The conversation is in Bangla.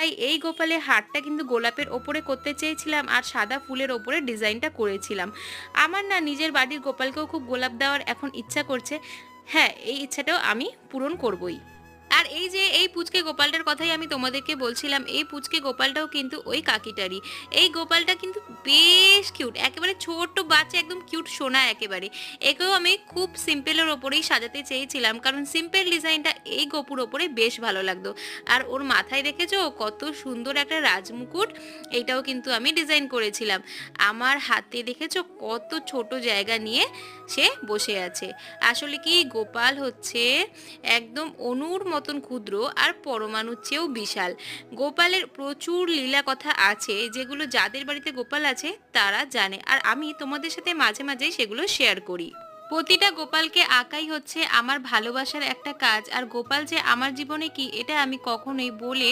তাই এই গোপালের হারটা কিন্তু গোলাপের ওপরে করতে চেয়েছিলাম আর সাদা ফুলের ওপরে ডিজাইনটা করেছিলাম। আমার না নিজের বাড়ির গোপালকেও খুব গোলাপ দেওয়ার এখন ইচ্ছা করছে। হ্যাঁ, এই ইচ্ছাটাও আমি পূরণ করবই। আর এই যে এই পুচকে গোপালটার কথাই আমি তোমাদেরকে বলছিলাম, এই পুচকে গোপালটাও কিন্তু ওই কাকিটারই। এই গোপালটা কিন্তু বেশ কিউট, একেবারে ছোট্ট বাচ্চা, একদম কিউট সোনা একেবারে। একেও আমি খুব সিম্পলের ওপরেই সাজাতে চেয়েছিলাম, কারণ সিম্পল ডিজাইনটা এই গোপুর ওপরে বেশ ভালো লাগতো। আর ওর মাথায় দেখেছো কত সুন্দর একটা রাজমুকুট, এইটাও কিন্তু আমি ডিজাইন করেছিলাম। আমার হাতে দেখেছো কত ছোট জায়গা নিয়ে সে বসে আছে। আসলে কি, গোপাল হচ্ছে একদম অণুর মতন ক্ষুদ্র আর পরমাণুর চেয়েও বিশাল। গোপালের প্রচুর লীলা কথা আছে, যেগুলো যাদের বাড়িতে গোপাল আছে তারা জানে, আর আমি তোমাদের সাথে মাঝে মাঝেই সেগুলো শেয়ার করি। প্রতিটা গোপালকে আঁকাই হচ্ছে আমার ভালোবাসার একটা কাজ, আর গোপাল যে আমার জীবনে কি, এটা আমি কখনোই বলে